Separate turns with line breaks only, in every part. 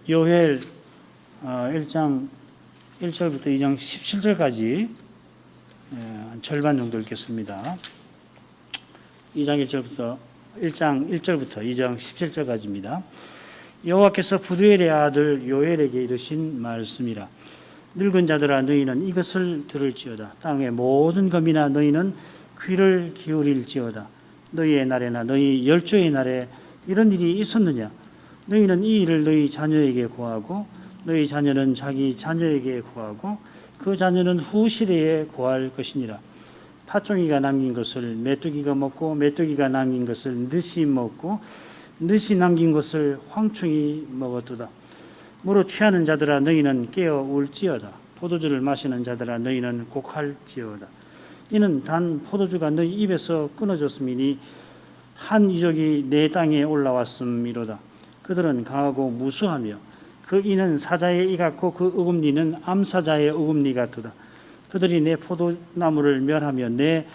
요엘 1장 1절부터 2장 17절까지 절반 정도 읽겠습니다. 2장 1절부터 2장 17절까지입니다. 여호와께서 부두엘의 아들 요엘에게 이르신 말씀이라. 늙은 자들아 너희는 이것을 들을지어다. 땅의 모든 검이나 너희는 귀를 기울일지어다. 너희의 날에나 너희 열조의 날에 이런 일이 있었느냐? 너희는 이 일을 너희 자녀에게 고하고 너희 자녀는 자기 자녀에게 고하고 그 자녀는 후 시대에 고할 것이니라. 팥종이가 남긴 것을 메뚜기가 먹고 메뚜기가 남긴 것을 늑이 먹고 늑이 남긴 것을 황충이 먹었도다. 무로 취하는 자들아 너희는 깨어 울지어다. 포도주를 마시는 자들아 너희는 곡할지어다. 이는 단 포도주가 너희 입에서 끊어졌음이니 한 이족이 내 땅에 올라왔음이로다. 그들은 강하고 무수하며 그 이는 사자의 이 같고 그 어금니는 암사자의 어금니 같도다. 그들이 내 포도나무를 멸하며 내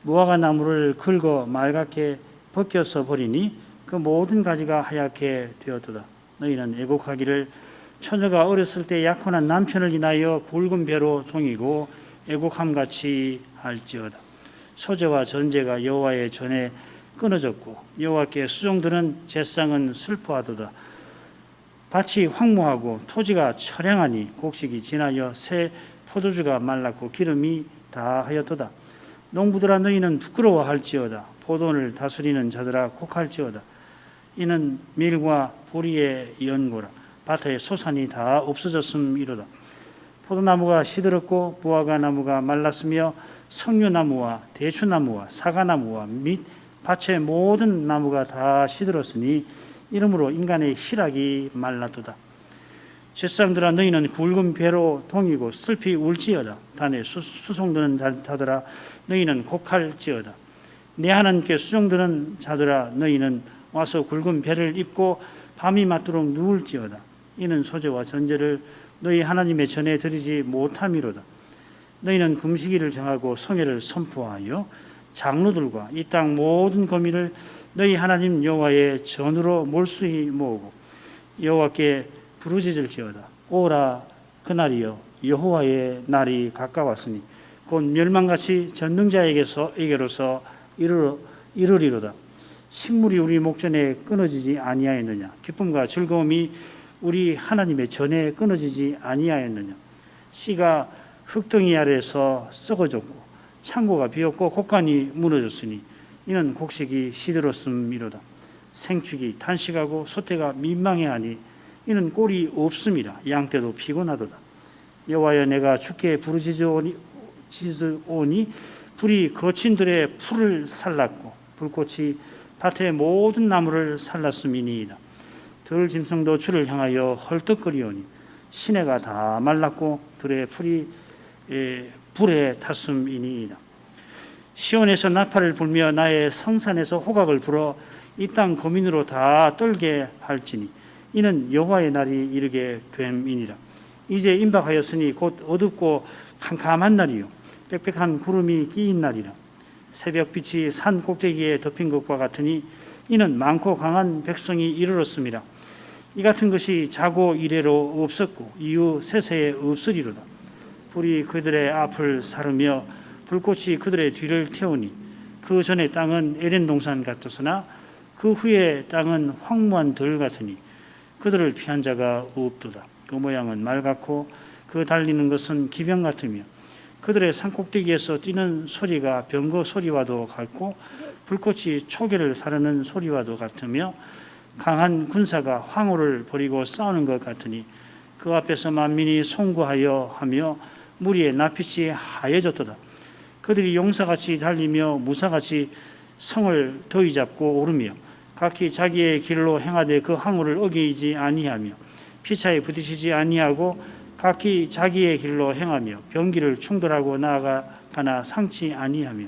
무화과 나무를 긁어 말갛게 벗겨서 버리니 그 모든 가지가 하얗게 되었도다. 너희는 애곡하기를 처녀가 어렸을 때 약혼한 남편을 인하여 굵은 배로 동이고 애곡함같이 할지어다. 소재와 전제가 여호와의 전에 끊어졌고 여호와께 수종드는 제상은 슬퍼하도다. 밭이 황무하고 토지가 처량하니 곡식이 지나여 새 포도주가 말랐고 기름이 다하였도다. 농부들아 너희는 부끄러워할지어다. 포도원을 다스리는 자들아 곡할지어다. 이는 밀과 보리의 연고라. 밭의 소산이 다 없어졌음이로다. 포도나무가 시들었고 무화과 나무가 말랐으며 석류나무와 대추나무와 사과나무와 및 밭의 모든 나무가 다 시들었으니 이러므로 인간의 희락이 말랐도다. 제사장들아 너희는 굵은 배로 동이고 슬피 울지어다. 단에 수송드는 자들아 너희는 곡할지어다. 내 하나님께 수종드는 자들아 너희는 와서 굵은 배를 입고 밤이 맞도록 누울지어다. 이는 소재와 전제를 너희 하나님의 전에 드리지 못함이로다. 너희는 금식일을 정하고 성회를 선포하여 장로들과 이 땅 모든 거민을 너희 하나님 여호와의 전으로 몰수히 모으고 여호와께 부르짖을지어다. 오라 그날이여 여호와의 날이 가까웠으니 곧 멸망같이 전능자에게로서 이르리로다. 식물이 우리 목전에 끊어지지 아니하였느냐? 기쁨과 즐거움이 우리 하나님의 전에 끊어지지 아니하였느냐? 씨가 흙덩이 아래에서 썩어졌고 창고가 비었고 곡간이 무너졌으니 이는 곡식이 시들었음이로다. 생축이 탄식하고 소태가 민망해하니 이는 꼴이 없음이라. 양떼도 피곤하도다. 여호와여 내가 주께 부르짖으오니 불이 거친 들의 풀을 살랐고 불꽃이 밭의 모든 나무를 살랐음이니이다. 들 짐승도 주를 향하여 헐떡거리오니 시내가 다 말랐고 들의 풀이 불에 탔음이니이다. 시온에서 나팔을 불며 나의 성산에서 호각을 불어 이 땅 거민으로 다 떨게 할지니 이는 여호와의 날이 이르게 됨이니라. 이제 임박하였으니 곧 어둡고 캄캄한 날이요 빽빽한 구름이 끼인 날이라. 새벽빛이 산 꼭대기에 덮인 것과 같으니 이는 많고 강한 백성이 이르렀음이라. 이 같은 것이 자고 이래로 없었고 이후 세세에 없으리로다. 불이 그들의 앞을 사르며 불꽃이 그들의 뒤를 태우니 그 전에 땅은 에덴 동산 같았으나 그 후에 땅은 황무한 들 같으니 그들을 피한 자가 없도다. 그 모양은 말 같고 그 달리는 것은 기병 같으며 그들의 산꼭대기에서 뛰는 소리가 병거 소리와도 같고 불꽃이 초계를 사르는 소리와도 같으며 강한 군사가 황후를 버리고 싸우는 것 같으니 그 앞에서 만민이 송구하여 하며 무리의 낯빛이 하얘졌도다. 그들이 용사같이 달리며 무사같이 성을 더위 잡고 오르며 각기 자기의 길로 행하되 그 항우를 어기지 아니하며 피차에 부딪히지 아니하고 각기 자기의 길로 행하며 병기를 충돌하고 나아가나 상치 아니하며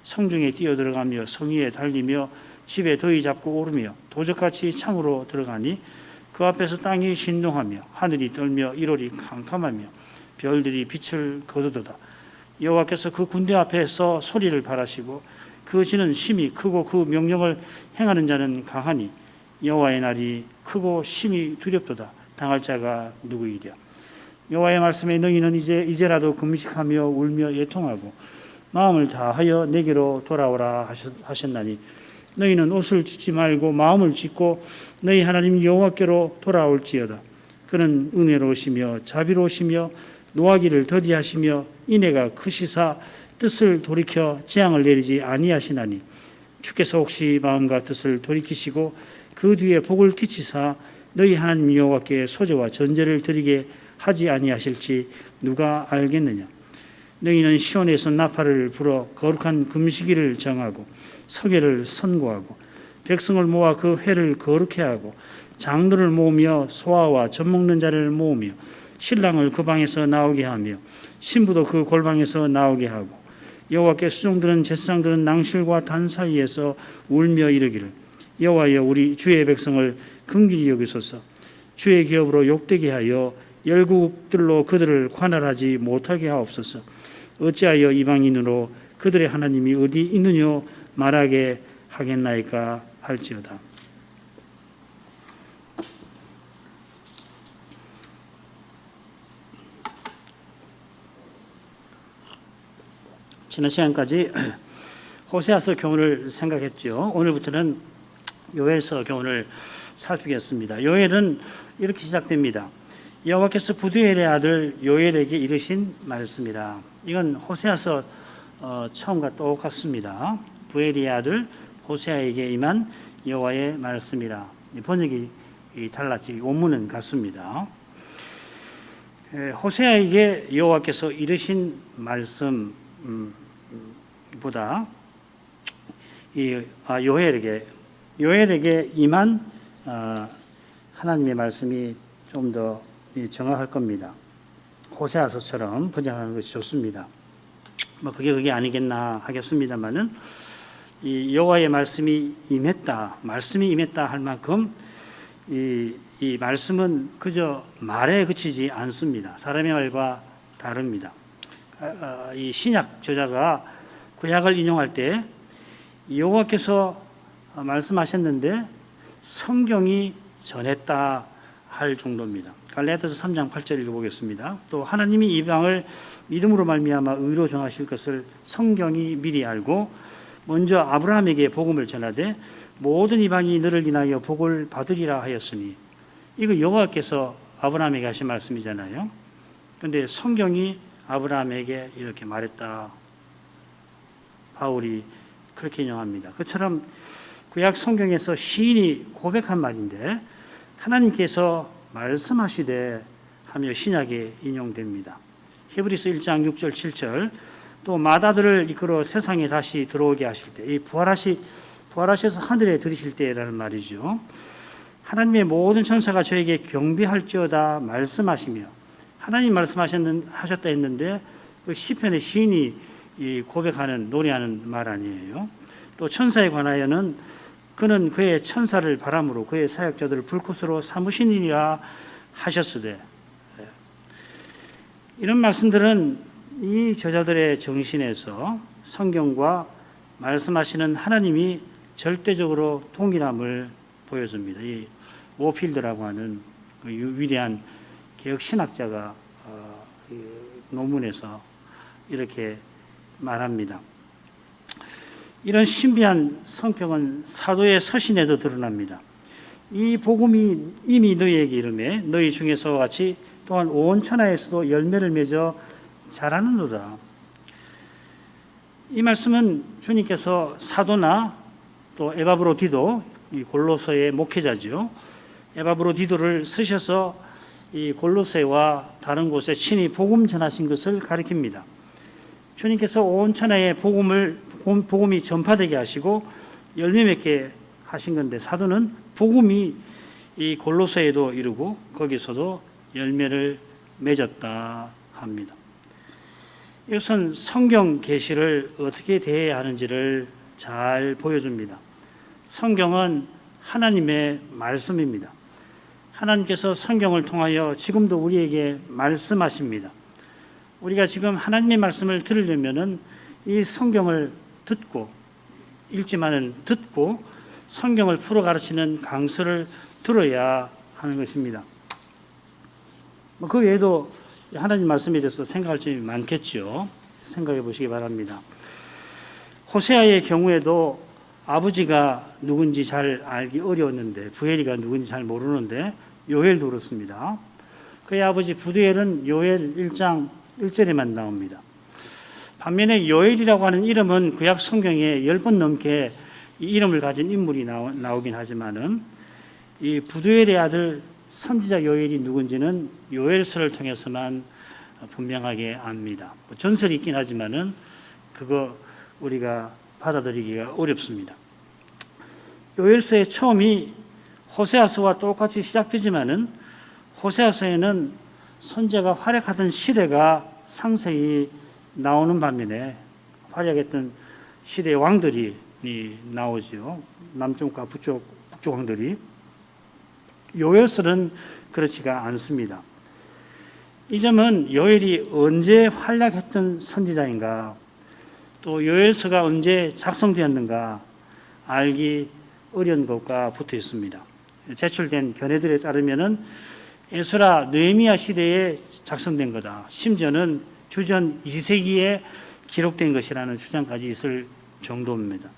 성중에 뛰어들어가며 성 위에 달리며 집에 더위 잡고 오르며 도적같이 창으로 들어가니 그 앞에서 땅이 신동하며 하늘이 떨며 일월이 캄캄하며 별들이 빛을 거두도다. 여호와께서 그 군대 앞에서 소리를 발하시고 그 지는 심히 크고 그 명령을 행하는 자는 강하니 여호와의 날이 크고 심히 두렵도다. 당할 자가 누구이랴. 여호와의 말씀에 너희는 이제라도 금식하며 울며 애통하고 마음을 다하여 내게로 돌아오라 하셨나니 너희는 옷을 찢지 말고 마음을 찢고 너희 하나님 여호와께로 돌아올지어다. 그는 은혜로우시며 자비로우시며 노하기를 더디하시며 인애가 크시사 뜻을 돌이켜 재앙을 내리지 아니하시나니 주께서 혹시 마음과 뜻을 돌이키시고 그 뒤에 복을 끼치사 너희 하나님 여호와께 소제와 전제를 드리게 하지 아니하실지 누가 알겠느냐. 너희는 시온에서 나팔을 불어 거룩한 금식일을 정하고 서계를 선고하고 백성을 모아 그 회를 거룩해 하고 장로를 모으며 소아와 젖 먹는 자를 모으며 신랑을 그 방에서 나오게 하며 신부도 그 골방에서 나오게 하고 여호와께 수종드는 제사장들은 낭실과 단 사이에서 울며 이르기를 여호와여 우리 주의 백성을 긍휼히 여기소서. 주의 기업으로 욕되게 하여 열국들로 그들을 관할하지 못하게 하옵소서. 어찌하여 이방인으로 그들의 하나님이 어디 있느냐 말하게 하겠나이까 할지어다. 지난 시간까지 호세아서 교훈을 생각했죠. 오늘부터는 요엘서 교훈을 살피겠습니다. 요엘은 이렇게 시작됩니다. 여호와께서 부두엘의 아들 요엘에게 이르신 말씀이라. 이건 호세아서 처음과 똑같습니다. 부엘의 아들 호세아에게 임한 여호와의 말씀이라. 번역이 달랐지 원문은 같습니다. 호세아에게 여호와께서 이르신 말씀 보다 요엘에게 임한 하나님의 말씀이 좀 더 정확할 겁니다. 호세아서처럼 번역하는 것이 좋습니다. 그게 아니겠나 하겠습니다만은 이 여호와의 말씀이 임했다 할 만큼 이 말씀은 그저 말에 그치지 않습니다. 사람의 말과 다릅니다. 이 신약 저자가 구약을 인용할 때 여호와께서 말씀하셨는데 성경이 전했다 할 정도입니다. 갈라디아서 3장 8절 읽어보겠습니다. 또 하나님이 이방을 믿음으로 말미암아 의로 정하실 것을 성경이 미리 알고 먼저 아브라함에게 복음을 전하되 모든 이방이 너를 인하여 복을 받으리라 하였으니 이거 여호와께서 아브라함에게 하신 말씀이잖아요. 그런데 성경이 아브라함에게 이렇게 말했다. 바울이 그렇게 인용합니다. 그처럼 구약 성경에서 시인이 고백한 말인데 하나님께서 말씀하시되 하며 신약에 인용됩니다. 히브리서 1장 6절 7절 또 마다들을 이끌어 세상에 다시 들어오게 하실 때 이 부활하셔서 하늘에 들이실 때라는 말이죠. 하나님의 모든 천사가 저에게 경배할지어다 말씀하시며 하나님 말씀하셨다 했는데 그 시편의 시인이 고백하는 노래하는 말 아니에요. 또 천사에 관하여는 그는 그의 천사를 바람으로 그의 사역자들을 불꽃으로 삼으시니라 하셨으되 이런 말씀들은 이 저자들의 정신에서 성경과 말씀하시는 하나님이 절대적으로 동일함을 보여줍니다. 이 워필드라고 하는 그 위대한 개혁 신학자가 논문에서 이렇게 말합니다. 이런 신비한 성격은 사도의 서신에도 드러납니다. 이 복음이 이미 너희에게 이르매 너희 중에서와 같이 또한 온 천하에서도 열매를 맺어 자라는도다. 이 말씀은 주님께서 사도나 또 에바브로디도 이 골로새의 목회자죠. 에바브로디도를 쓰셔서 이 골로새와 다른 곳에 친히 복음 전하신 것을 가리킵니다. 주님께서 온 천하에 복음이 전파되게 하시고 열매 맺게 하신 건데 사도는 복음이 이 골로새에도 이르고 거기서도 열매를 맺었다 합니다. 이것은 성경 계시를 어떻게 대해야 하는지를 잘 보여줍니다. 성경은 하나님의 말씀입니다. 하나님께서 성경을 통하여 지금도 우리에게 말씀하십니다. 우리가 지금 하나님의 말씀을 들으려면은 이 성경을 듣고 읽지만은 듣고 성경을 풀어 가르치는 강서를 들어야 하는 것입니다. 그 외에도 하나님 말씀에 대해서 생각할 점이 많겠죠. 생각해 보시기 바랍니다. 호세아의 경우에도 아버지가 누군지 잘 알기 어려웠는데, 부엘이가 누군지 잘 모르는데 요엘도 그렇습니다. 그의 아버지 부두엘은 요엘 1장 1절에만 나옵니다. 반면에 요엘이라고 하는 이름은 구약 성경에 10번 넘게 이 이름을 가진 인물이 나오긴 하지만은 이 부두엘의 아들 선지자 요엘이 누군지는 요엘서를 통해서만 분명하게 압니다. 전설이 있긴 하지만은 그거 우리가 받아들이기가 어렵습니다. 요엘서의 처음이 호세아서와 똑같이 시작되지만은 호세아서에는 선지자가 활약하던 시대가 상세히 나오는 반면에 활약했던 시대의 왕들이 나오죠. 남쪽과 북쪽 왕들이. 요엘서는 그렇지가 않습니다. 이 점은 요엘이 언제 활약했던 선지자인가, 또 요엘서가 언제 작성되었는가 알기 어려운 것과 붙어 있습니다. 제출된 견해들에 따르면은 에스라 느헤미야 시대에 작성된 거다. 심지어는 주전 2세기에 기록된 것이라는 주장까지 있을 정도입니다.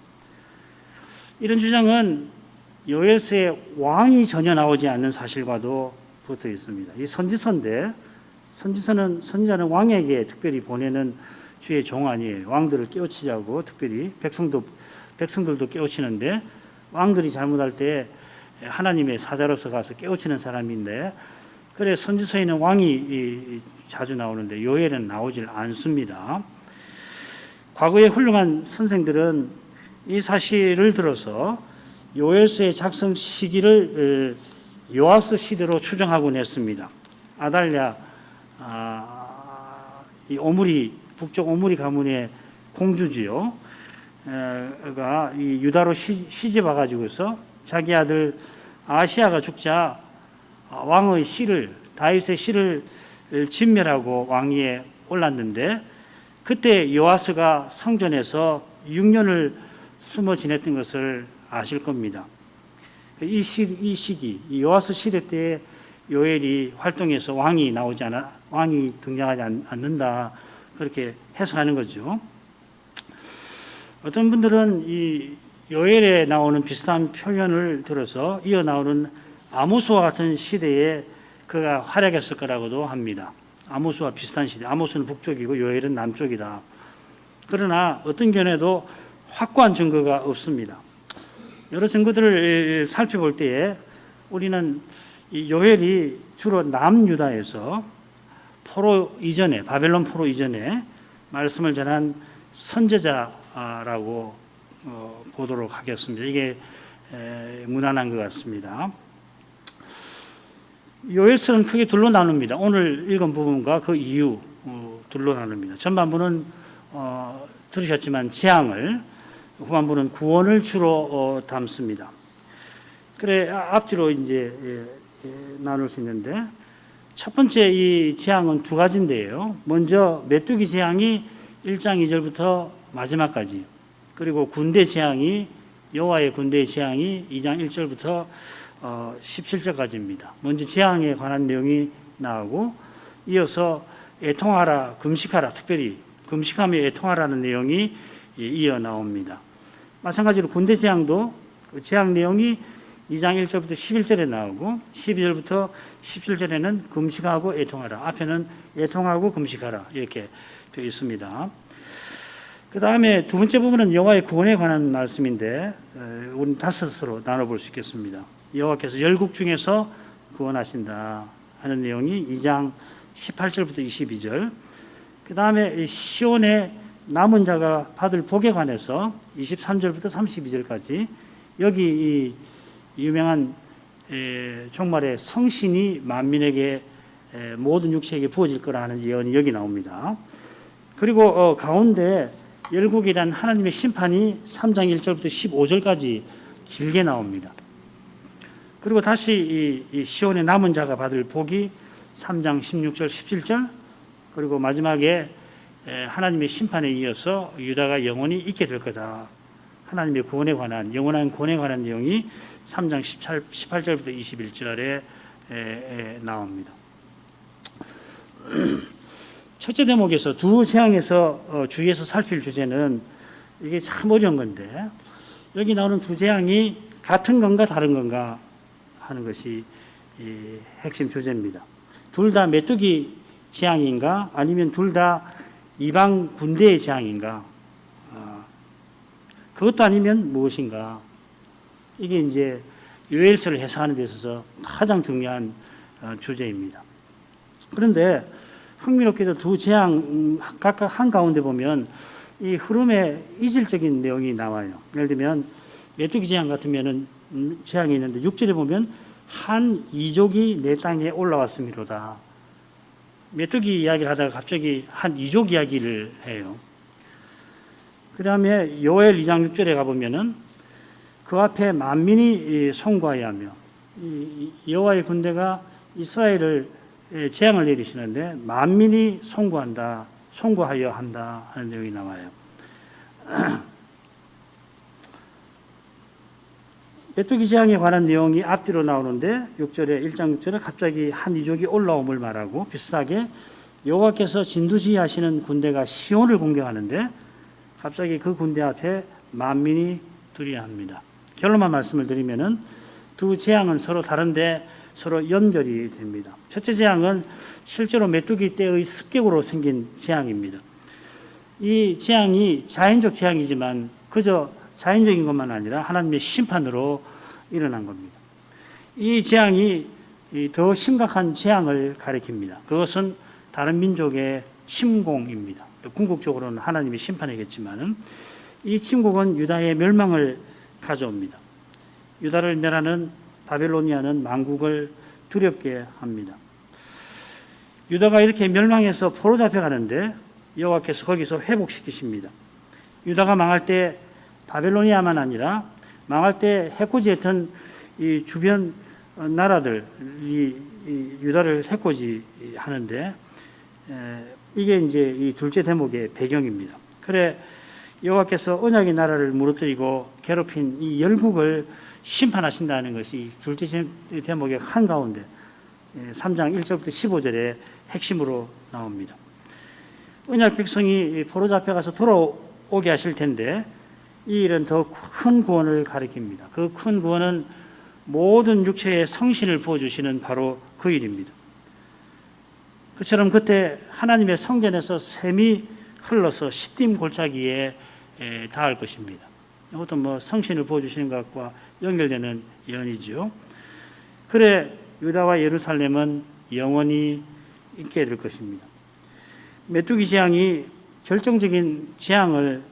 이런 주장은 요엘서에 왕이 전혀 나오지 않는 사실과도 붙어 있습니다. 이 선지서인데, 선지자는 왕에게 특별히 보내는 주의 종 아니에요. 왕들을 깨우치자고 특별히 백성들도 깨우치는데, 왕들이 잘못할 때 하나님의 사자로서 가서 깨우치는 사람인데, 그래 선지서에는 왕이 자주 나오는데 요엘은 나오질 않습니다. 과거의 훌륭한 선생들은 이 사실을 들어서 요엘서의 작성 시기를 요아스 시대로 추정하곤 했습니다. 아달랴, 이 북쪽 오므리 가문의 공주지요. 가 이 유다로 시집 와가지고서 자기 아들 아시아가 죽자 왕의 다윗의 씨를 진멸하고 왕위에 올랐는데, 그때 요아스가 성전에서 6년을 숨어 지냈던 것을 아실 겁니다. 이 시기, 이 요아스 시대 때에 요엘이 활동해서 왕이 등장하지 않는다, 그렇게 해석하는 거죠. 어떤 분들은 이 요엘에 나오는 비슷한 표현을 들어서 이어 나오는 아모스와 같은 시대에 그가 활약했을 거라고도 합니다. 아모스와 비슷한 시대, 아모스는 북쪽이고 요엘은 남쪽이다. 그러나 어떤 견해도 확고한 증거가 없습니다. 여러 증거들을 살펴볼 때에 우리는 이 요엘이 주로 남유다에서 바벨론 포로 이전에 말씀을 전한 선제자라고 보도록 하겠습니다. 이게 무난한 것 같습니다. 요엘서는 크게 둘로 나눕니다. 오늘 읽은 부분과 그 이유 둘로 나눕니다. 전반부는 들으셨지만 재앙을, 후반부는 구원을 주로 담습니다. 그래 앞뒤로 이제 나눌 수 있는데, 첫 번째 이 재앙은 두 가지인데요. 먼저 메뚜기 재앙이 1장 2절부터 마지막까지, 그리고 여호와의 군대의 재앙이 2장 1절부터 17절까지입니다. 먼저 재앙에 관한 내용이 나오고, 이어서 애통하라, 금식하라, 특별히 금식하며 애통하라는 내용이 이어 나옵니다. 마찬가지로 군대 재앙도 재앙 내용이 2장 1절부터 11절에 나오고, 12절부터 17절에는 금식하고 애통하라, 앞에는 애통하고 금식하라 이렇게 되어 있습니다. 그 다음에 두 번째 부분은 여호와의 구원에 관한 말씀인데, 우리는 다섯으로 나눠볼 수 있겠습니다. 여호와께서 열국 중에서 구원하신다 하는 내용이 2장 18절부터 22절, 그 다음에 시온의 남은 자가 받을 복에 관해서 23절부터 32절까지, 여기 이 유명한 종말의 성신이 만민에게 모든 육체에게 부어질 거라 하는 예언이 여기 나옵니다. 그리고 가운데 열국이란 하나님의 심판이 3장 1절부터 15절까지 길게 나옵니다. 그리고 다시 이 시온의 남은 자가 받을 복이 3장 16절 17절, 그리고 마지막에 하나님의 심판에 이어서 유다가 영원히 있게 될 거다, 하나님의 구원에 관한, 영원한 구원에 관한 내용이 3장 18절부터 21절에 나옵니다. 첫째 대목에서 두 재앙에서 주의해서 살필 주제는 이게 참 어려운 건데, 여기 나오는 두 재앙이 같은 건가 다른 건가 하는 것이 핵심 주제입니다. 둘 다 메뚜기 재앙인가 아니면 둘 다 이방 군대의 재앙인가, 그것도 아니면 무엇인가. 이게 이제 요엘서를 해석하는 데 있어서 가장 중요한 주제입니다. 그런데 흥미롭게도 두 재앙 각각 한가운데 보면 이 흐름에 이질적인 내용이 나와요. 예를 들면 메뚜기 재앙 같으면은 재앙이 있는데 6절에 보면 한 이족이 내 땅에 올라왔음이로다. 메뚜기 이야기를 하다가 갑자기 한 이족 이야기를 해요. 그 다음에 요엘 2장 6절에 가보면은 그 앞에 만민이 송구하여 하며, 여호와의 군대가 이스라엘을 재앙을 내리시는데 만민이 송구하여 한다 하는 내용이 나와요. 메뚜기 재앙에 관한 내용이 앞뒤로 나오는데 6절에 1장 6절에 갑자기 한 이족이 올라옴을 말하고, 비슷하게 여호와께서 진두지휘하시는 군대가 시온을 공격하는데 갑자기 그 군대 앞에 만민이 두려워합니다. 결론만 말씀을 드리면은 두 재앙은 서로 다른데 서로 연결이 됩니다. 첫째 재앙은 실제로 메뚜기 떼의 습격으로 생긴 재앙입니다. 이 재앙이 자연적 재앙이지만 그저 자연적인 것만 아니라 하나님의 심판으로 일어난 겁니다. 이 재앙이 더 심각한 재앙을 가리킵니다. 그것은 다른 민족의 침공입니다. 궁극적으로는 하나님의 심판이겠지만 이 침공은 유다의 멸망을 가져옵니다. 유다를 멸하는 바벨로니아는 만국을 두렵게 합니다. 유다가 이렇게 멸망해서 포로 잡혀가는데 여호와께서 거기서 회복시키십니다. 유다가 망할 때 바벨로니아만 아니라 망할 때 해코지했던 이 주변 나라들이 유다를 해코지하는데, 이게 이제 이 둘째 대목의 배경입니다. 그래 여호와께서 언약의 나라를 무너뜨리고 괴롭힌 이 열국을 심판하신다는 것이 둘째 대목의 한가운데 3장 1절부터 15절의 핵심으로 나옵니다. 언약 백성이 포로 잡혀가서 돌아오게 하실 텐데 이 일은 더 큰 구원을 가리킵니다. 그 큰 구원은 모든 육체의 성신을 부어주시는 바로 그 일입니다. 그처럼 그때 하나님의 성전에서 샘이 흘러서 시딤 골짜기에 닿을 것입니다. 이것도 뭐 성신을 부어주시는 것과 연결되는 예언이죠. 그래 유다와 예루살렘은 영원히 있게 될 것입니다. 메뚜기 재앙이 결정적인 재앙을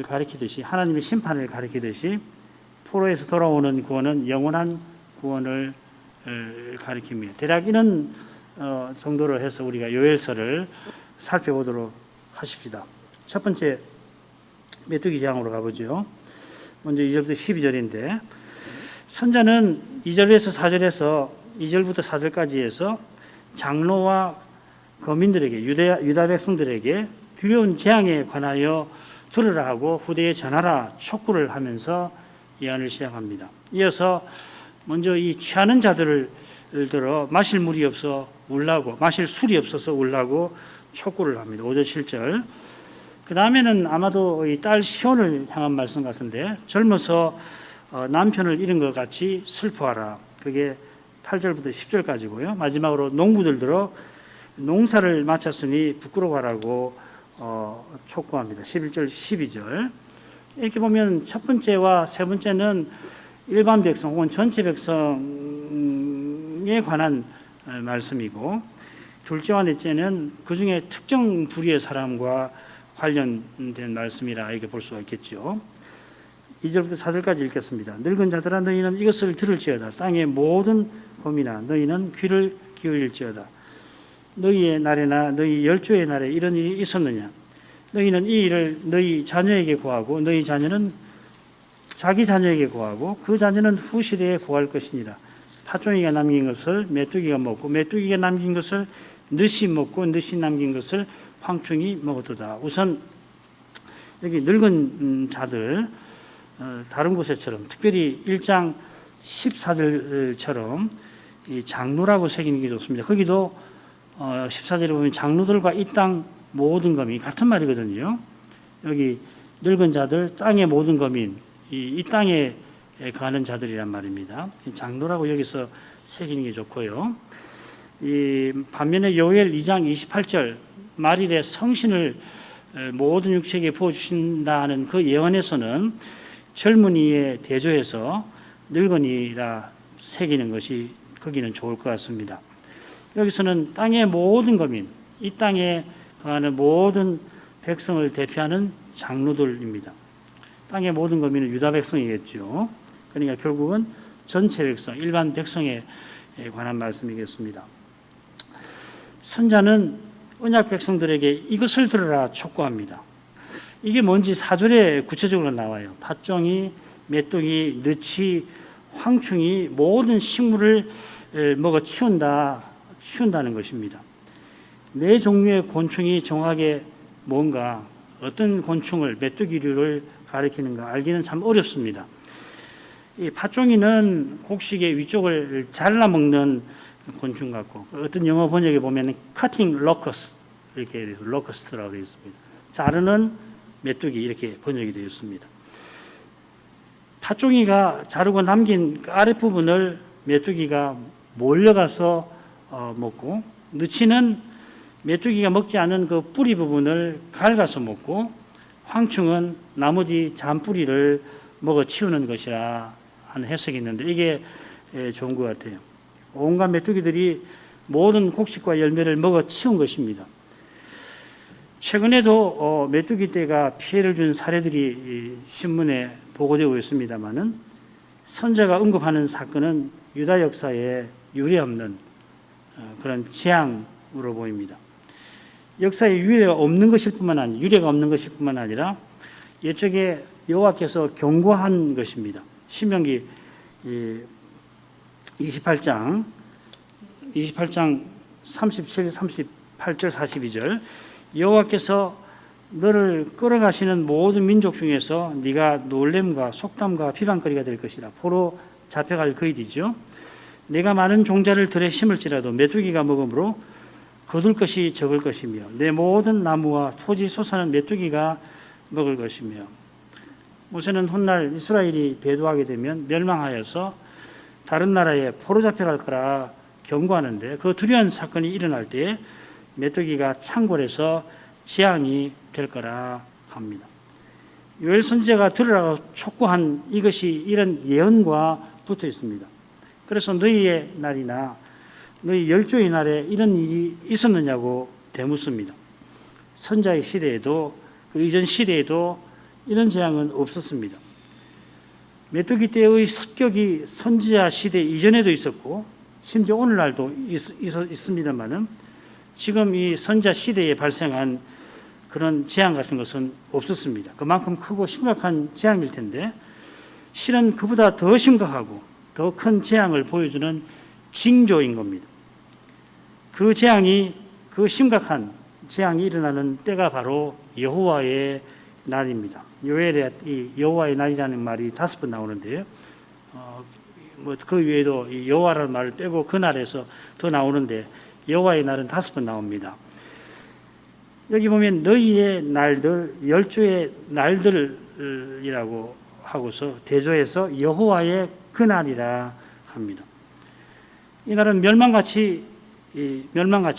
가리키듯이, 하나님의 심판을 가리키듯이, 포로에서 돌아오는 구원은 영원한 구원을 가리킵니다. 대략 이런 정도로 해서 우리가 요엘서를 살펴보도록 하십시다. 첫 번째 메뚜기 재앙으로 가보죠. 먼저 2절부터 12절인데, 선자는 2절에서 4절에서 2절부터 4절까지 해서 장로와 거민들에게, 유다 백성들에게 두려운 재앙에 관하여 들으라 하고 후대에 전하라 촉구를 하면서 예언을 시작합니다. 이어서 먼저 이 취하는 자들을 들어 마실 물이 없어 울라고, 마실 술이 없어서 울라고 촉구를 합니다. 5절 7절. 그 다음에는 아마도 이 딸 시온을 향한 말씀 같은데, 젊어서 남편을 잃은 것 같이 슬퍼하라. 그게 8절부터 10절까지고요. 마지막으로 농부들 들어 농사를 마쳤으니 부끄러워하라고 촉구합니다. 11절 12절. 이렇게 보면 첫 번째와 세 번째는 일반 백성 혹은 전체 백성에 관한 말씀이고, 둘째와 넷째는 그 중에 특정 부류의 사람과 관련된 말씀이라 이렇게 볼 수가 있겠죠. 2절부터 4절까지 읽겠습니다. 늙은 자들아 너희는 이것을 들을지어다. 땅의 모든 거민아 너희는 귀를 기울일지어다. 너희의 날에나 너희 열조의 날에 이런 일이 있었느냐? 너희는 이 일을 너희 자녀에게 고하고 너희 자녀는 자기 자녀에게 고하고 그 자녀는 후시대에 고할 것이니라. 파종이가 남긴 것을 메뚜기가 먹고 메뚜기가 남긴 것을 늑이 먹고 늑이 남긴 것을 황충이 먹었도다. 우선 여기 늙은 자들, 다른 곳에처럼 특별히 1장 14절처럼 이 장로라고 새기는 게 좋습니다. 거기도 14절에 보면 장로들과 이 땅 모든 거민 같은 말이거든요. 여기 늙은 자들, 땅의 모든 거민, 이 땅에 가는 자들이란 말입니다. 장로라고 여기서 새기는 게 좋고요. 이 반면에 요엘 2장 28절 말일에 성신을 모든 육체에게 부어주신다는 그 예언에서는 젊은이의 대조해서 늙은이라 새기는 것이 거기는 좋을 것 같습니다. 여기서는 땅의 모든 거민, 이 땅에 거하는 모든 백성을 대표하는 장로들입니다. 땅의 모든 거민은 유다 백성이겠죠. 그러니까 결국은 전체 백성, 일반 백성에 관한 말씀이겠습니다. 선자는 언약 백성들에게 이것을 들으라 촉구합니다. 이게 뭔지 4절에 구체적으로 나와요. 팥종이, 메뚜기, 느치, 황충이 모든 식물을 먹어 치운다는 것입니다. 네 종류의 곤충이 정확하게 뭔가 어떤 곤충을 메뚜기류를 가리키는가 알기는 참 어렵습니다. 이 팥종이는 곡식의 위쪽을 잘라먹는 곤충 같고 어떤 영어 번역에 보면 cutting locust 이렇게 locust라고 되어 있습니다. 자르는 메뚜기 이렇게 번역이 되어 있습니다. 팥종이가 자르고 남긴 그 아랫부분을 메뚜기가 몰려가서 먹고, 느치는 메뚜기가 먹지 않은 그 뿌리 부분을 갉아서 먹고, 황충은 나머지 잔뿌리를 먹어 치우는 것이라 하는 해석이 있는데 이게 좋은 것 같아요. 온갖 메뚜기들이 모든 곡식과 열매를 먹어 치운 것입니다. 최근에도 메뚜기 떼가 피해를 준 사례들이 신문에 보고되고 있습니다만은 선자가 언급하는 사건은 유다 역사에 유례없는 그런 재앙으로 보입니다. 역사에 유례가 없는 것일 뿐만 아니라 옛적에 여호와께서 경고한 것입니다. 신명기 28장 37, 38절, 42절 여호와께서 너를 끌어가시는 모든 민족 중에서 네가 놀램과 속담과 비방거리가 될 것이라. 포로 잡혀갈 그 일이죠. 내가 많은 종자를 들에 심을지라도 메뚜기가 먹음으로 거둘 것이 적을 것이며 내 모든 나무와 토지 소사는 메뚜기가 먹을 것이며. 모세는 훗날 이스라엘이 배도하게 되면 멸망하여서 다른 나라에 포로 잡혀갈 거라 경고하는데 그 두려운 사건이 일어날 때 메뚜기가 창궐해서 재앙이 될 거라 합니다. 요엘 선지자가 들으라고 촉구한 이것이 이런 예언과 붙어 있습니다. 그래서 너희의 날이나 너희 열조의 날에 이런 일이 있었느냐고 되묻습니다. 선자의 시대에도 그 이전 시대에도 이런 재앙은 없었습니다. 메뚜기 때의 습격이 선지자 시대 이전에도 있었고 심지어 오늘날도 있습니다만은 지금 이 선지자 시대에 발생한 그런 재앙 같은 것은 없었습니다. 그만큼 크고 심각한 재앙일 텐데 실은 그보다 더 심각하고 더 큰 재앙을 보여주는 징조인 겁니다. 그 심각한 재앙이 일어나는 때가 바로 여호와의 날입니다. 요엘에 이 여호와의 날이라는 말이 5번 나오는데요. 그 외에도 이 여호와라는 말을 빼고 그 날에서 더 나오는데 여호와의 날은 5번 나옵니다. 여기 보면 너희의 날들, 열조의 날들이라고 하고서 대조해서 여호와의 그 날이라 합니다. 이 날은 멸망같이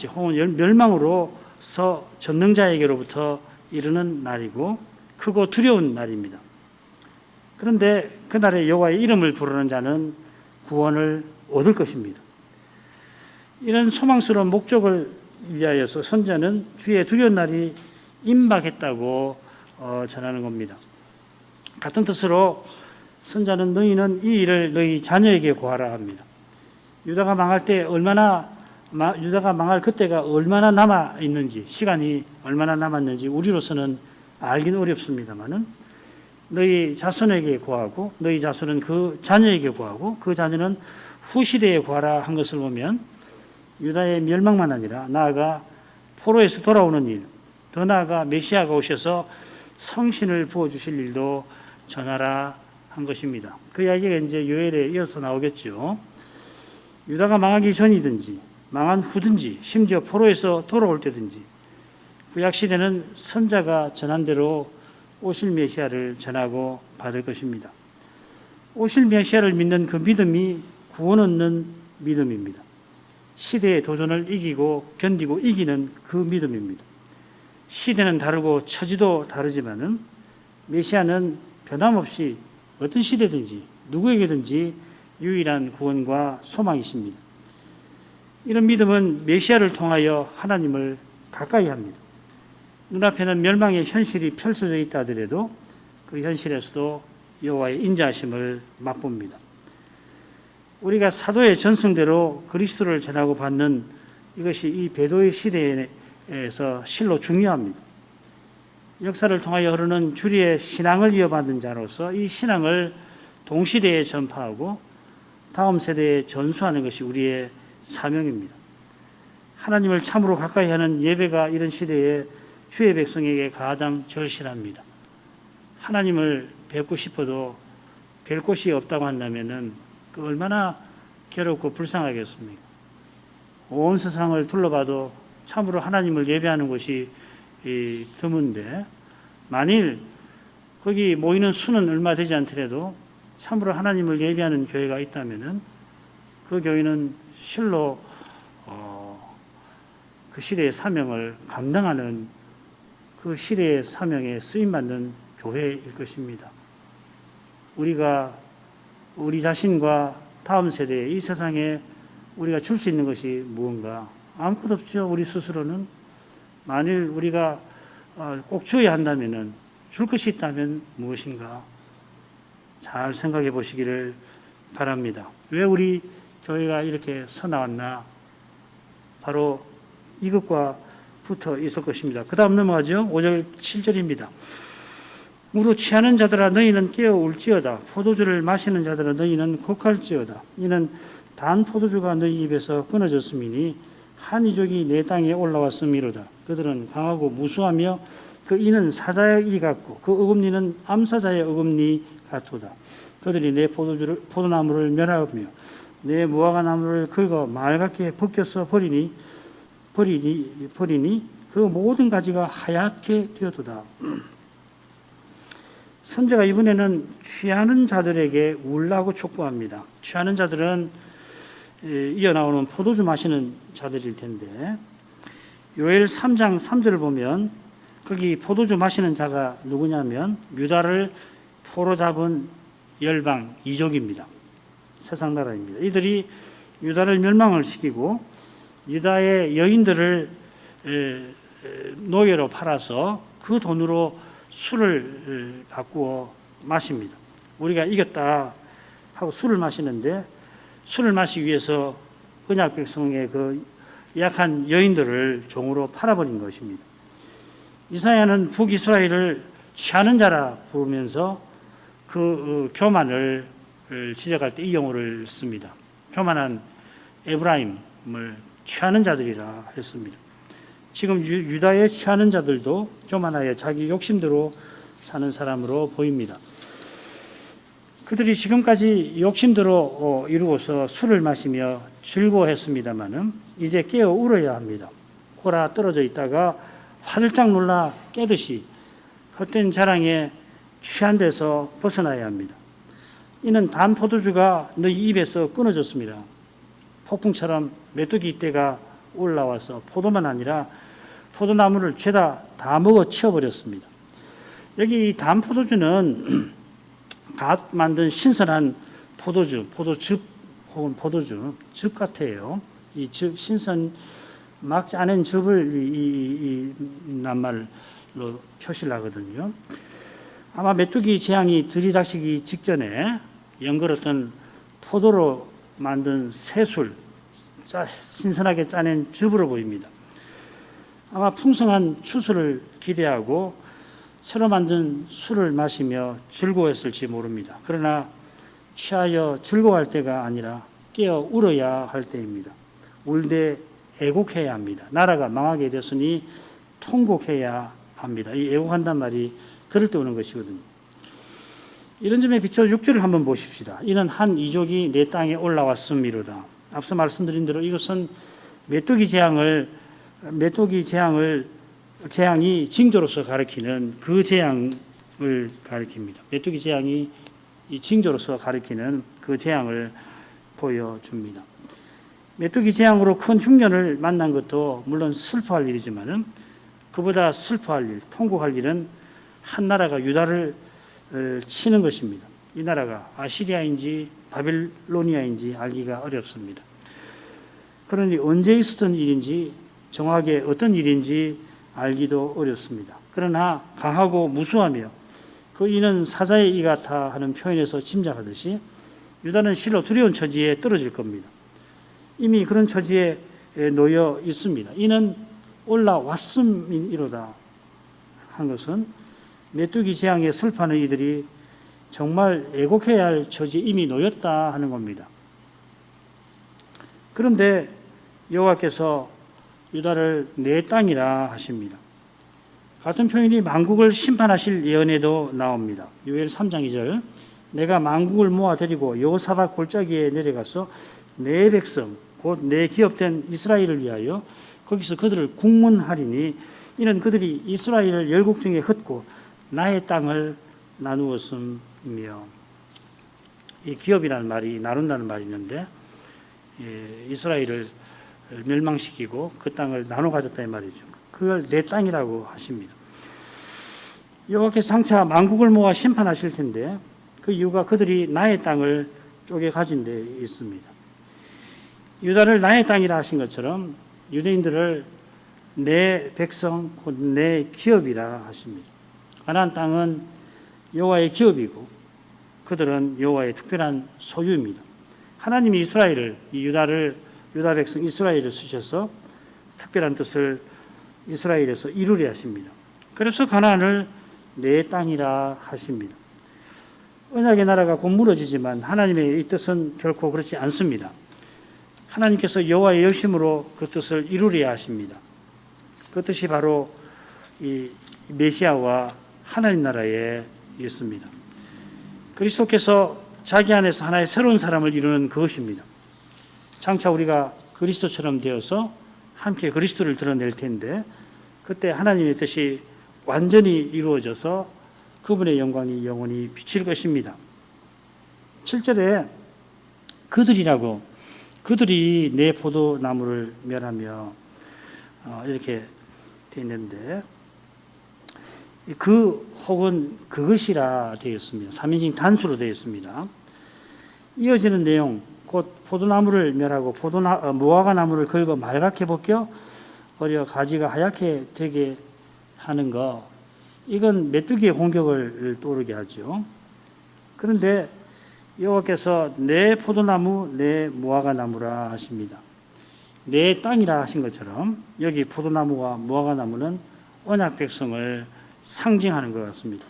혹은 멸망으로서 전능자에게로부터 이르는 날이고 크고 두려운 날입니다. 그런데 그날에 여호와의 이름을 부르는 자는 구원을 얻을 것입니다. 이런 소망스러운 목적을 위하여서 선자는 주의 두려운 날이 임박했다고 전하는 겁니다. 같은 뜻으로 선자는 너희는 이 일을 너희 자녀에게 고하라 합니다. 유다가 망할 그때가 얼마나 남아 있는지, 시간이 얼마나 남았는지 우리로서는 알기는 어렵습니다만은 너희 자손에게 구하고 너희 자손은 그 자녀에게 구하고 그 자녀는 후시대에 구하라 한 것을 보면 유다의 멸망만 아니라 나아가 포로에서 돌아오는 일, 더 나아가 메시아가 오셔서 성신을 부어주실 일도 전하라 한 것입니다. 그 이야기가 이제 요엘에 이어서 나오겠죠. 유다가 망하기 전이든지 망한 후든지 심지어 포로에서 돌아올 때든지 구약 시대는 선자가 전한 대로 오실 메시아를 전하고 받을 것입니다. 오실 메시아를 믿는 그 믿음이 구원 얻는 믿음입니다. 시대의 도전을 이기고 견디고 이기는 그 믿음입니다. 시대는 다르고 처지도 다르지만은 메시아는 변함없이 어떤 시대든지 누구에게든지 유일한 구원과 소망이십니다. 이런 믿음은 메시아를 통하여 하나님을 가까이 합니다. 눈앞에는 멸망의 현실이 펼쳐져 있다 하더라도 그 현실에서도 여호와의 인자하심을 맛봅니다. 우리가 사도의 전승대로 그리스도를 전하고 받는 이것이 이 배도의 시대에서 실로 중요합니다. 역사를 통하여 흐르는 주리의 신앙을 이어받는 자로서 이 신앙을 동시대에 전파하고 다음 세대에 전수하는 것이 우리의 사명입니다. 하나님을 참으로 가까이 하는 예배가 이런 시대에 주의 백성에게 가장 절실합니다. 하나님을 뵙고 싶어도 뵐 곳이 없다고 한다면 그 얼마나 괴롭고 불쌍하겠습니까? 온 세상을 둘러봐도 참으로 하나님을 예배하는 곳이 드문데 만일 거기 모이는 수는 얼마 되지 않더라도 참으로 하나님을 예배하는 교회가 있다면 그 교회는 실로 그 시대의 사명을 감당하는 그 시대의 사명에 쓰임받는 교회일 것입니다. 우리가 우리 자신과 다음 세대에 이 세상에 우리가 줄 수 있는 것이 무언가? 아무것도 없죠. 우리 스스로는. 만일 우리가 꼭 줘야 한다면 줄 것이 있다면 무엇인가? 잘 생각해 보시기를 바랍니다. 왜 우리 교회가 이렇게 서나왔나? 바로 이것과 붙어 있을 것입니다. 그 다음 넘어가죠. 5절 7절입니다. 무릇 취하는 자들아 너희는 깨어 울지어다. 포도주를 마시는 자들아 너희는 곡할지어다. 이는 단 포도주가 너희 입에서 끊어졌음이니 한 이족이 내 땅에 올라왔음이로다. 그들은 강하고 무수하며 그 이는 사자의 이 같고 그 어금니는 암사자의 어금니 같도다. 그들이 내 포도나무를 멸하며 내 무화과 나무를 긁어 맑게 벗겨서 버리니 그 모든 가지가 하얗게 되었도다. 선지자가 이번에는 취하는 자들에게 울라고 촉구합니다. 취하는 자들은 이어 나오는 포도주 마시는 자들일 텐데 요엘 3장 3절을 보면 거기 포도주 마시는 자가 누구냐면 유다를 포로 잡은 열방 이족입니다. 세상 나라입니다. 이들이 유다를 멸망을 시키고 유다의 여인들을 노예로 팔아서 그 돈으로 술을 바꾸어 마십니다. 우리가 이겼다 하고 술을 마시는데 술을 마시기 위해서 언약 백성의 그 약한 여인들을 종으로 팔아버린 것입니다. 이사야는 북이스라엘을 취하는 자라 부르면서 그 교만을 지적할 때 이 용어를 씁니다. 교만한 에브라임을 취하는 자들이라 했습니다. 지금 유다에 취하는 자들도 교만하여 자기 욕심대로 사는 사람으로 보입니다. 그들이 지금까지 욕심대로 이루어서 술을 마시며 즐거워했습니다마는 이제 깨어 울어야 합니다. 골아 떨어져 있다가 화들짝 놀라 깨듯이 헛된 자랑에 취한 데서 벗어나야 합니다. 이는 단 포도주가 너희 입에서 끊어졌습니다. 폭풍처럼 메뚜기 떼가 올라와서 포도만 아니라 포도나무를 죄다 다 먹어 치워버렸습니다. 여기 단 포도주는 갓 만든 신선한 포도주, 포도즙 혹은 포도주즙 같아요. 이 즙, 신선 막 짜낸 즙을 이 낱말로 표시를 하거든요. 아마 메뚜기 재앙이 들이닥치기 직전에 연걸었던 포도로 만든 새술, 신선하게 짜낸 즙으로 보입니다. 아마 풍성한 추수를 기대하고 새로 만든 술을 마시며 즐거워했을지 모릅니다. 그러나 취하여 즐거워할 때가 아니라 깨어 울어야 할 때입니다. 울되 애곡해야 합니다. 나라가 망하게 됐으니 통곡해야 합니다. 이 애곡한단 말이 그럴 때 오는 것이거든요. 이런 점에 비춰 6절을 한번 보십시다. 이는 한 이족이 내 땅에 올라왔음이로다. 앞서 말씀드린 대로 이것은 재앙이 징조로서 가리키는 그 재앙을 가리킵니다. 메뚜기 재앙이 이 징조로서 가리키는 그 재앙을 보여줍니다. 메뚜기 재앙으로 큰 흉년을 만난 것도 물론 슬퍼할 일이지만은 그보다 슬퍼할 일, 통곡할 일은 한 나라가 유다를 치는 것입니다. 이 나라가 아시리아인지 바빌로니아인지 알기가 어렵습니다. 그러니 언제 있었던 일인지 정확하게 어떤 일인지 알기도 어렵습니다. 그러나 강하고 무수하며 그 이는 사자의 이 같아 하는 표현에서 짐작하듯이 유다는 실로 두려운 처지에 떨어질 겁니다. 이미 그런 처지에 놓여 있습니다. 이는 올라왔음이로다 한 것은 메뚜기 재앙에 슬퍼하는 이들이 정말 애곡해야 할 처지에 이미 놓였다 하는 겁니다. 그런데 여호와께서 유다를 내 땅이라 하십니다. 같은 표현이 만국을 심판하실 예언에도 나옵니다. 요엘 3장 2절 내가 만국을 모아들이고 여호사밧 골짜기에 내려가서 내 백성 곧 내 기업된 이스라엘을 위하여 거기서 그들을 국문하리니 이는 그들이 이스라엘을 열국 중에 흩고 나의 땅을 나누었음이며 이 기업이라는 말이 나눈다는 말이 있는데 이스라엘을 멸망시키고 그 땅을 나눠 가졌다 이 말이죠. 그걸 내 땅이라고 하십니다. 여호와께서 장차 만국을 모아 심판하실 텐데 그 이유가 그들이 나의 땅을 쪼개 가진 데 있습니다. 유다를 나의 땅이라 하신 것처럼 유대인들을 내 백성 곧 내 기업이라 하십니다. 가나안 땅은 여호와의 기업이고 그들은 여호와의 특별한 소유입니다. 하나님이 이스라엘을 유다 백성 이스라엘을 쓰셔서 특별한 뜻을 이스라엘에서 이루려 하십니다. 그래서 가나안을 내 땅이라 하십니다. 언약의 나라가 곧 무너지지만 하나님의 이 뜻은 결코 그렇지 않습니다. 하나님께서 여호와의 열심으로 그 뜻을 이루려 하십니다. 그 뜻이 바로 이 메시아와 하나님 나라에 있습니다. 그리스도께서 자기 안에서 하나의 새로운 사람을 이루는 그것입니다. 장차 우리가 그리스도처럼 되어서 함께 그리스도를 드러낼 텐데 그때 하나님의 뜻이 완전히 이루어져서 그분의 영광이 영원히 비칠 것입니다. 7절에 그들이 내 포도나무를 멸하며 이렇게 되어 있는데 그 혹은 그것이라 되어 있습니다. 3인칭 단수로 되어 있습니다. 이어지는 내용 곧 포도나무를 멸하고 무화과 나무를 긁어 말갛게 벗겨 버려 가지가 하얗게 되게 하는 것 이건 메뚜기의 공격을 떠오르게 하죠. 그런데 여호와께서 내 포도나무 내 무화과 나무라 하십니다. 내 땅이라 하신 것처럼 여기 포도나무와 무화과 나무는 언약 백성을 상징하는 것 같습니다.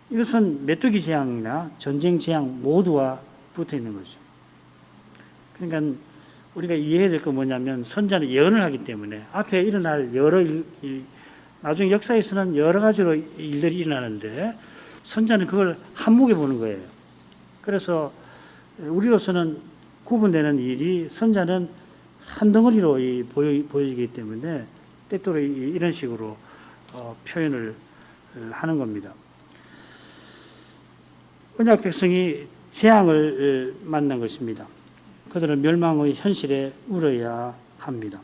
이것은 메뚜기 재앙이나 전쟁 재앙 모두와 붙어 있는 거죠. 그러니까 우리가 이해해야 될 건 뭐냐면 선자는 예언을 하기 때문에 앞에 일어날 나중에 역사에서는 여러 가지로 일들이 일어나는데 선자는 그걸 한목에 보는 거예요. 그래서 우리로서는 구분되는 일이 선자는 한 덩어리로 보이기 때문에 때때로 이런 식으로 표현을 하는 겁니다. 언약 백성이 재앙을 만난 것입니다. 그들은 멸망의 현실에 울어야 합니다.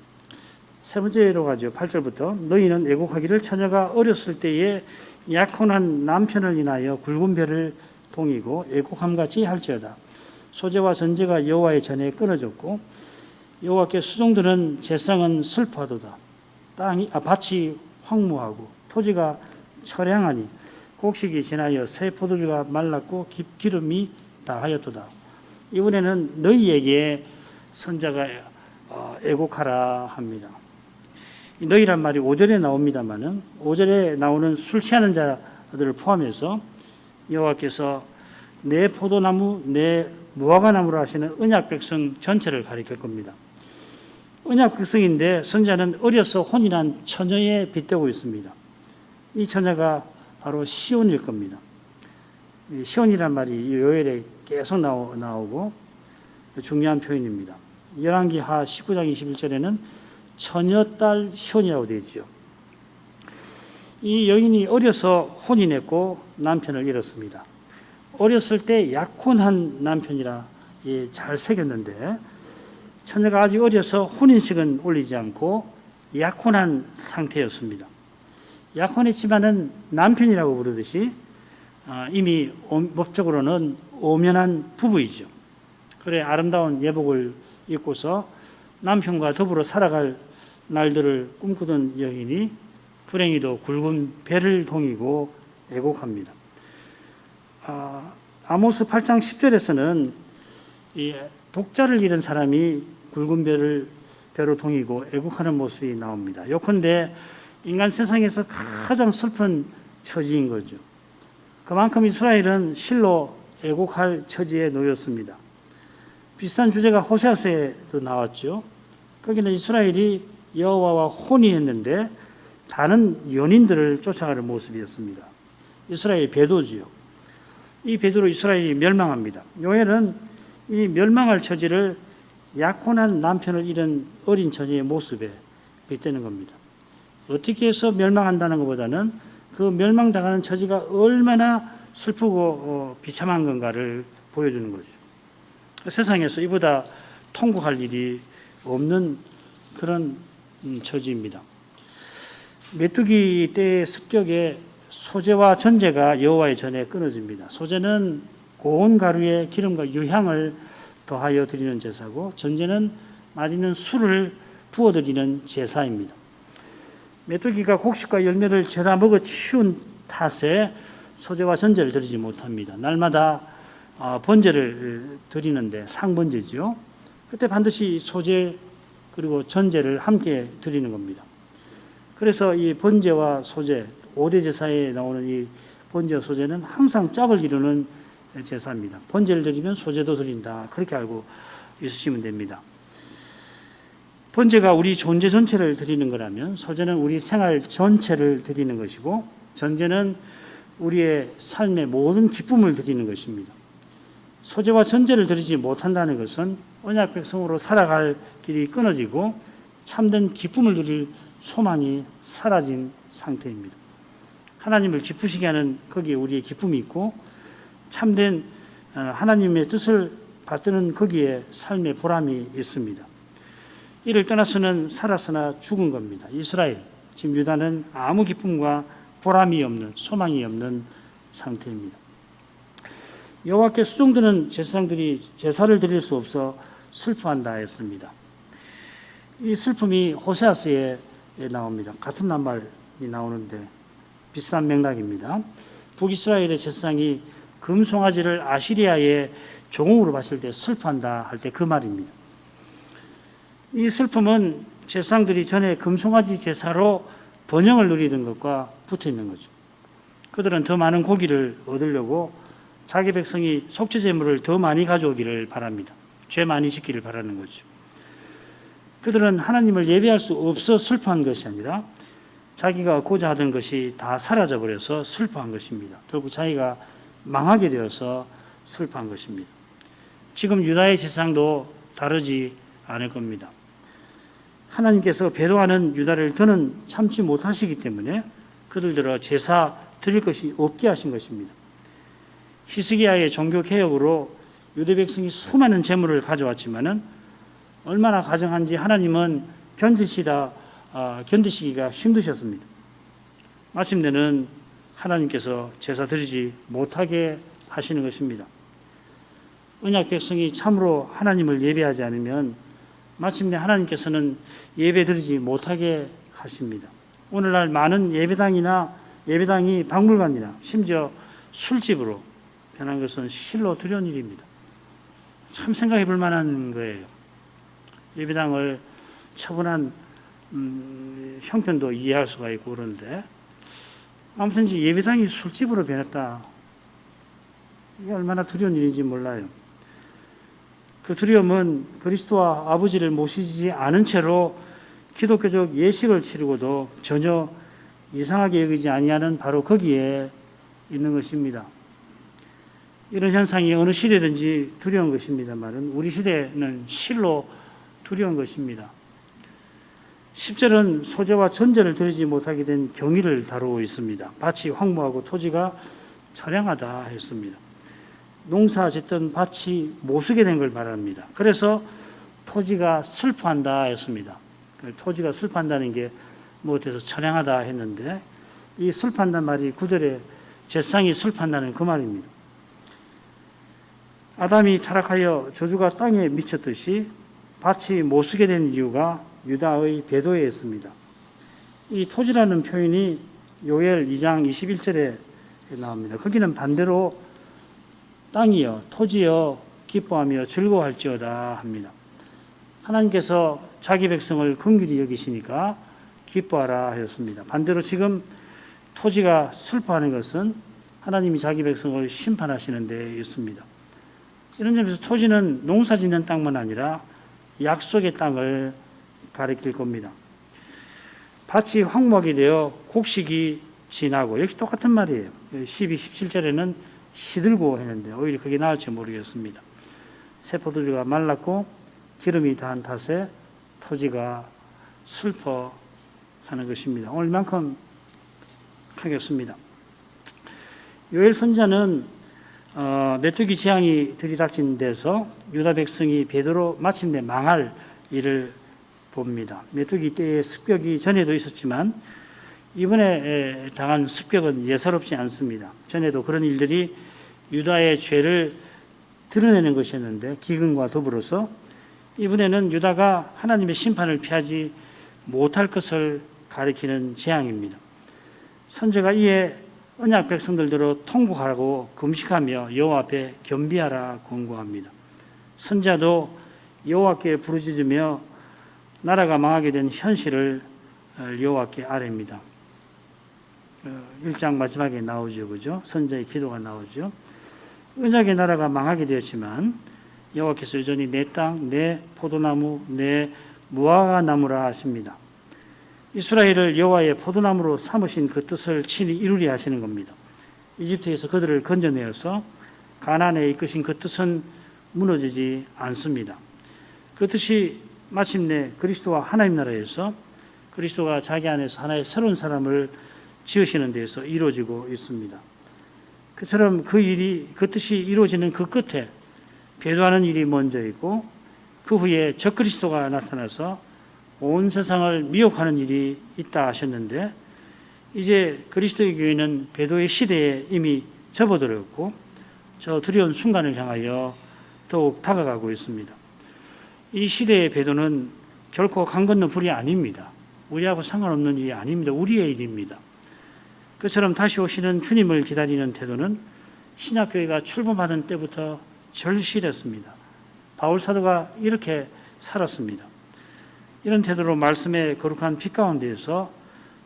세 번째로 가죠. 8절부터 너희는 애곡하기를 처녀가 어렸을 때에 약혼한 남편을 인하여 굵은 배를 동이고 애곡함같이 할지어다. 소재와 전제가 여호와의 전에 끊어졌고 여호와께 수종드는 제상은 슬퍼하도다. 밭이 황무하고 토지가 처량하니 곡식이 지나여 새 포도주가 말랐고 기름이 다하였도다. 이번에는 너희에게 선자가 애곡하라 합니다. 너희란 말이 5절에 나옵니다만은 5절에 나오는 술 취하는 자들을 포함해서 여호와께서 내 포도나무 내 무화과 나무로 하시는 언약 백성 전체를 가리킬 겁니다. 언약 백성인데 선자는 어려서 혼인한 처녀에 빗대고 있습니다. 이 처녀가 바로 시온일 겁니다. 시온이란 말이 요엘에 계속 나오고 중요한 표현입니다. 열왕기하 19장 21절에는 처녀딸 시온이라고 되어 있죠. 이 여인이 어려서 혼인했고 남편을 잃었습니다. 어렸을 때 약혼한 남편이라 잘 새겼는데 처녀가 아직 어려서 혼인식은 올리지 않고 약혼한 상태였습니다. 약혼했지만은 남편이라고 부르듯이 이미 법적으로는 오면한 부부이죠. 그래 아름다운 예복을 입고서 남편과 더불어 살아갈 날들을 꿈꾸던 여인이 불행히도 굵은 배를 동이고 애곡합니다. 아모스 8장 10절에서는 독자를 잃은 사람이 굵은 배로 동이고 애곡하는 모습이 나옵니다. 요컨대 인간 세상에서 가장 슬픈 처지인 거죠. 그만큼 이스라엘은 실로 애곡할 처지에 놓였습니다. 비슷한 주제가 호세아서에도 나왔죠. 거기는 이스라엘이 여호와와 혼인했는데 다른 연인들을 쫓아가는 모습이었습니다. 이스라엘 배도지요. 이 배도로 이스라엘이 멸망합니다. 요엘은 이 멸망할 처지를 약혼한 남편을 잃은 어린 처녀의 모습에 빗대는 겁니다. 어떻게 해서 멸망한다는 것보다는 그 멸망당하는 처지가 얼마나 슬프고 비참한 건가를 보여주는 거죠. 세상에서 이보다 통곡할 일이 없는 그런 처지입니다. 메뚜기 때의 습격에 소재와 전제가 여호와의 전에 끊어집니다. 소재는 고운 가루에 기름과 유향을 더하여 드리는 제사고 전제는 맛있는 술을 부어드리는 제사입니다. 메뚜기가 곡식과 열매를 죄다 먹어 치운 탓에 소재와 전제를 드리지 못합니다. 날마다 번제를 드리는데 상번제죠. 그때 반드시 소재 그리고 전제를 함께 드리는 겁니다. 그래서 이 번제와 소재, 5대 제사에 나오는 이 번제와 소재는 항상 짝을 이루는 제사입니다. 번제를 드리면 소재도 드린다. 그렇게 알고 있으시면 됩니다. 번제가 우리 존재 전체를 드리는 거라면 소재는 우리 생활 전체를 드리는 것이고 전제는 우리의 삶의 모든 기쁨을 드리는 것입니다. 소재와 전제를 드리지 못한다는 것은 언약 백성으로 살아갈 길이 끊어지고 참된 기쁨을 누릴 소망이 사라진 상태입니다. 하나님을 기쁘시게 하는 거기에 우리의 기쁨이 있고 참된 하나님의 뜻을 받드는 거기에 삶의 보람이 있습니다. 이를 떠나서는 살았으나 죽은 겁니다. 이스라엘, 지금 유다는 아무 기쁨과 보람이 없는, 소망이 없는 상태입니다. 여호와께 수종드는 제사장들이 제사를 드릴 수 없어 슬퍼한다 했습니다. 이 슬픔이 호세아서에 나옵니다. 같은 낱말이 나오는데 비슷한 맥락입니다. 북이스라엘의 제사장이 금송아지를 아시리아의 종으로 봤을 때 슬퍼한다 할 때 그 말입니다. 이 슬픔은 제사장들이 전에 금송아지 제사로 번영을 누리던 것과 붙어 있는 거죠. 그들은 더 많은 고기를 얻으려고 자기 백성이 속죄 제물을 더 많이 가져오기를 바랍니다. 죄 많이 짓기를 바라는 거죠. 그들은 하나님을 예배할 수 없어 슬퍼한 것이 아니라 자기가 얻고자 하던 것이 다 사라져버려서 슬퍼한 것입니다. 결국 자기가 망하게 되어서 슬퍼한 것입니다. 지금 유다의 제사장도 다르지 않을 겁니다. 하나님께서 배도하는 유다를 더는 참지 못하시기 때문에 그들들어 제사 드릴 것이 없게 하신 것입니다. 히스기야의 종교 개혁으로 유대 백성이 수많은 재물을 가져왔지만은 얼마나 가증한지 하나님은 견디시기가 힘드셨습니다. 마침내는 하나님께서 제사 드리지 못하게 하시는 것입니다. 언약 백성이 참으로 하나님을 예배하지 않으면 마침내 하나님께서는 예배 드리지 못하게 하십니다. 오늘날 많은 예배당이 박물관이나 심지어 술집으로 변한 것은 실로 두려운 일입니다. 참 생각해 볼 만한 거예요. 예배당을 처분한 형편도 이해할 수가 있고 그런데 아무튼 예배당이 술집으로 변했다. 이게 얼마나 두려운 일인지 몰라요. 그 두려움은 그리스도와 아버지를 모시지 않은 채로 기독교적 예식을 치르고도 전혀 이상하게 여기지 아니하는 바로 거기에 있는 것입니다. 이런 현상이 어느 시대든지 두려운 것입니다만 우리 시대는 실로 두려운 것입니다. 10절은 소재와 전제를 들이지 못하게 된 경위를 다루고 있습니다. 밭이 황무하고 토지가 처량하다 했습니다. 농사 짓던 밭이 못쓰게 된 걸 말합니다. 그래서 토지가 슬퍼한다 했습니다. 토지가 슬퍼한다는 게 못해서 처량하다 했는데, 이 슬퍼한다는 말이 9절에 제상이 슬퍼한다는 그 말입니다. 아담이 타락하여 저주가 땅에 미쳤듯이 밭이 못쓰게 된 이유가 유다의 배도에 있습니다. 이 토지라는 표현이 요엘 2장 21절에 나옵니다. 거기는 반대로 땅이여 토지여 기뻐하며 즐거워할지어다 합니다. 하나님께서 자기 백성을 긍휼히 여기시니까 기뻐하라 하였습니다. 반대로 지금 토지가 슬퍼하는 것은 하나님이 자기 백성을 심판하시는 데 있습니다. 이런 점에서 토지는 농사 짓는 땅만 아니라 약속의 땅을 가리킬 겁니다. 밭이 황무하게 되어 곡식이 지나고, 역시 똑같은 말이에요. 12, 17절에는 시들고 했는데 오히려 그게 나을지 모르겠습니다. 새 포도주가 말랐고 기름이 다한 탓에 토지가 슬퍼하는 것입니다. 오늘만큼 하겠습니다. 요엘 선지자는 메뚜기 재앙이 들이닥친 데서 유다 백성이 베드로 마침내 망할 일을 봅니다. 메뚜기 때의 습격이 전에도 있었지만 이번에 당한 습격은 예사롭지 않습니다. 전에도 그런 일들이 유다의 죄를 드러내는 것이었는데 기근과 더불어서 이번에는 유다가 하나님의 심판을 피하지 못할 것을 가리키는 재앙입니다. 선지자가 이에 언약 백성들대로 통곡하라고 금식하며 여호와 앞에 겸비하라 권고합니다. 선지자도 여호와께 부르짖으며 나라가 망하게 된 현실을 여호와께 아뢰입니다. 1장 마지막에 나오죠, 그죠? 선지자의 기도가 나오죠. 언약의 나라가 망하게 되었지만 여호와께서 여전히 내 땅, 내 포도나무, 내 무화과 나무라 하십니다. 이스라엘을 여호와의 포도나무로 삼으신 그 뜻을 친히 이루려 하시는 겁니다. 이집트에서 그들을 건져내어서 가나안에 이끄신 그 뜻은 무너지지 않습니다. 그 뜻이 마침내 그리스도와 하나님 나라에서 그리스도가 자기 안에서 하나의 새로운 사람을 지으시는 데에서 이루어지고 있습니다. 그처럼 그 뜻이 이루어지는 그 끝에 배도하는 일이 먼저 있고 그 후에 적그리스도가 나타나서 온 세상을 미혹하는 일이 있다 하셨는데, 이제 그리스도의 교회는 배도의 시대에 이미 접어들었고 저 두려운 순간을 향하여 더욱 다가가고 있습니다. 이 시대의 배도는 결코 강 건너 불이 아닙니다. 우리하고 상관없는 일이 아닙니다. 우리의 일입니다. 그처럼 다시 오시는 주님을 기다리는 태도는 신약교회가 출범하던 때부터 절실했습니다. 바울 사도가 이렇게 살았습니다. 이런 태도로 말씀의 거룩한 빛 가운데에서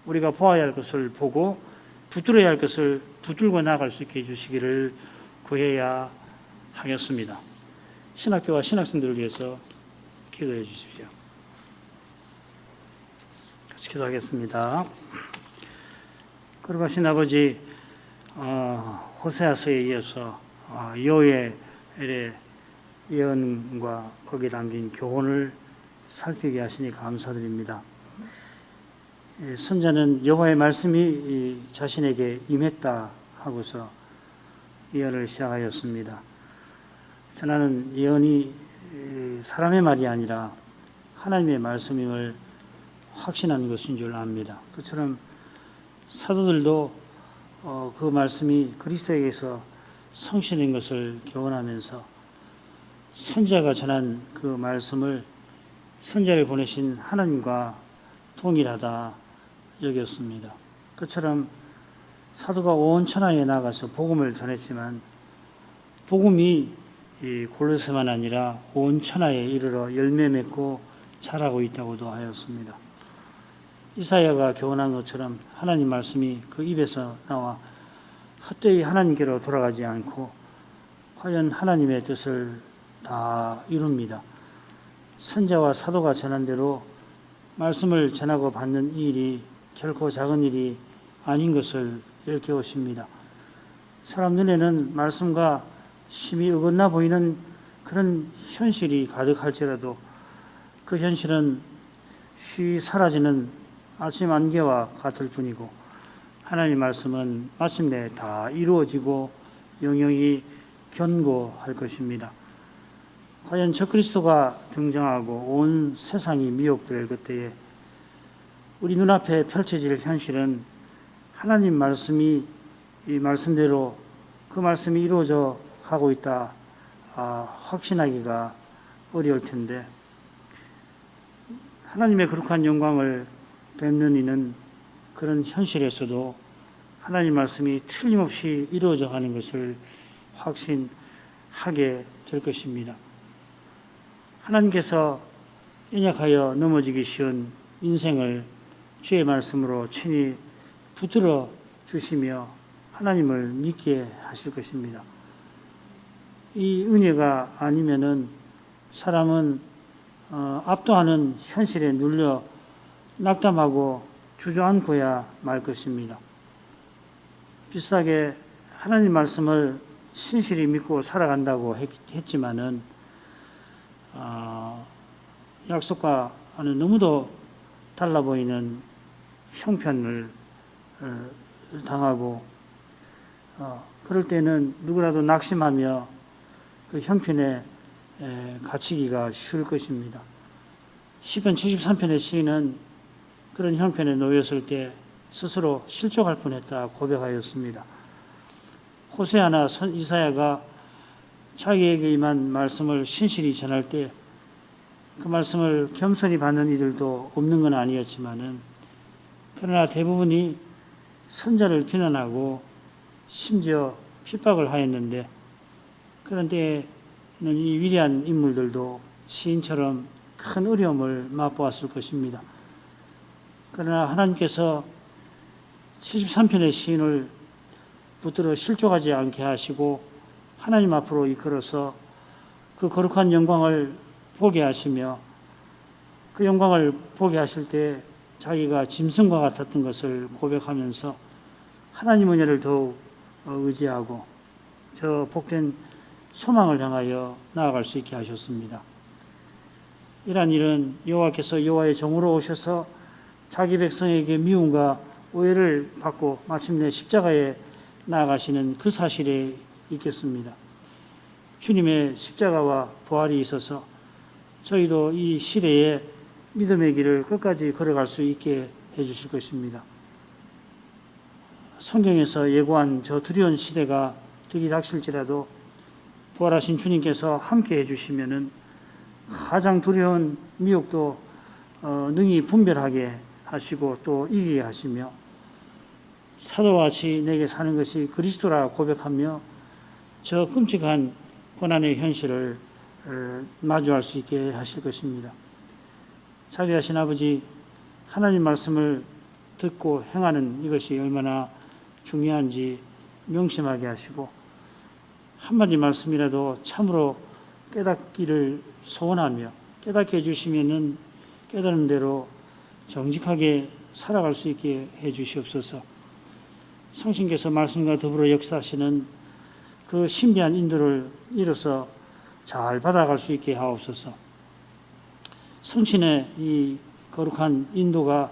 우리가 보아야 할 것을 보고 붙들어야 할 것을 붙들고 나아갈 수 있게 해주시기를 구해야 하겠습니다. 신학교와 신학생들을 위해서 기도해 주십시오. 같이 기도하겠습니다. 거룩하신 아버지, 호세아서에 이어서 요엘의 예언과 거기에 담긴 교훈을 살피게 하시니 감사드립니다. 선자는 여호와의 말씀이 자신에게 임했다 하고서 예언을 시작하였습니다. 저는 예언이 사람의 말이 아니라 하나님의 말씀임을 확신한 것인 줄 압니다. 그처럼 사도들도 그 말씀이 그리스도에게서 성신인 것을 교훈하면서 선지자가 전한 그 말씀을 선지자를 보내신 하나님과 동일하다 여겼습니다. 그처럼 사도가 온 천하에 나가서 복음을 전했지만 복음이 이 골로새만 아니라 온 천하에 이르러 열매 맺고 자라고 있다고도 하였습니다. 이사야가 교훈한 것처럼 하나님 말씀이 그 입에서 나와 헛되이 하나님께로 돌아가지 않고 과연 하나님의 뜻을 다 이룹니다. 선자와 사도가 전한 대로 말씀을 전하고 받는 이 일이 결코 작은 일이 아닌 것을 일깨우십니다. 사람 눈에는 말씀과 심히 어긋나 보이는 그런 현실이 가득할지라도 그 현실은 쉬 사라지는 아침 안개와 같을 뿐이고 하나님 말씀은 마침내 다 이루어지고 영영이 견고할 것입니다. 과연 적그리스도가 등장하고 온 세상이 미혹될 그때에 우리 눈앞에 펼쳐질 현실은 하나님 말씀이 이 말씀대로 그 말씀이 이루어져 가고 있다 확신하기가 어려울 텐데 하나님의 거룩한 영광을 뵙는 이는 그런 현실에서도 하나님 말씀이 틀림없이 이루어져 가는 것을 확신하게 될 것입니다. 하나님께서 연약하여 넘어지기 쉬운 인생을 주의 말씀으로 친히 붙들어 주시며 하나님을 믿게 하실 것입니다. 이 은혜가 아니면은 사람은 압도하는 현실에 눌려 낙담하고 주저앉고야 말 것입니다. 비슷하게 하나님 말씀을 신실히 믿고 살아간다고 했지만은 약속과는 너무도 달라 보이는 형편을 당하고 그럴 때는 누구라도 낙심하며 그 형편에 갇히기가 쉬울 것입니다. 시편 73편의 시인은 그런 형편에 놓였을 때 스스로 실족할 뻔했다 고백하였습니다. 호세아나 이사야가 자기에게 임한 말씀을 신실히 전할 때 그 말씀을 겸손히 받는 이들도 없는 건 아니었지만은 그러나 대부분이 선자를 비난하고 심지어 핍박을 하였는데 그런 때에는 이 위대한 인물들도 시인처럼 큰 어려움을 맛보았을 것입니다. 그러나 하나님께서 73편의 시인을 붙들어 실족하지 않게 하시고 하나님 앞으로 이끌어서 그 거룩한 영광을 보게 하시며 그 영광을 보게 하실 때 자기가 짐승과 같았던 것을 고백하면서 하나님 은혜를 더욱 의지하고 저 복된 소망을 향하여 나아갈 수 있게 하셨습니다. 이러한 일은 여호와께서 여호와의 종으로 오셔서 자기 백성에게 미움과 오해를 받고 마침내 십자가에 나아가시는 그 사실에 있겠습니다. 주님의 십자가와 부활이 있어서 저희도 이 시대에 믿음의 길을 끝까지 걸어갈 수 있게 해주실 것입니다. 성경에서 예고한 저 두려운 시대가 들이닥칠지라도 부활하신 주님께서 함께 해주시면은 가장 두려운 미혹도 능히 분별하게 하시고 또 이기게 하시며 사도와 같이 내게 사는 것이 그리스도라 고백하며 저 끔찍한 고난의 현실을 마주할 수 있게 하실 것입니다. 자비하신 아버지, 하나님 말씀을 듣고 행하는 이것이 얼마나 중요한지 명심하게 하시고 한마디 말씀이라도 참으로 깨닫기를 소원하며 깨닫게 해주시면은 깨달은 대로 정직하게 살아갈 수 있게 해주시옵소서. 성신께서 말씀과 더불어 역사하시는 그 신비한 인도를 이뤄서 잘 받아갈 수 있게 하옵소서. 성신의 이 거룩한 인도가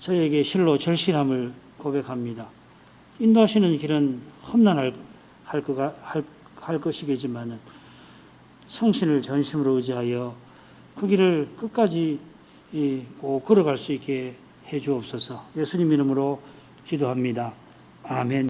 저에게 실로 절실함을 고백합니다. 인도하시는 길은 험난할 것이겠지만은 성신을 전심으로 의지하여 그 길을 끝까지 꼭 걸어갈 수 있게 해 주옵소서. 예수님 이름으로 기도합니다. 아멘.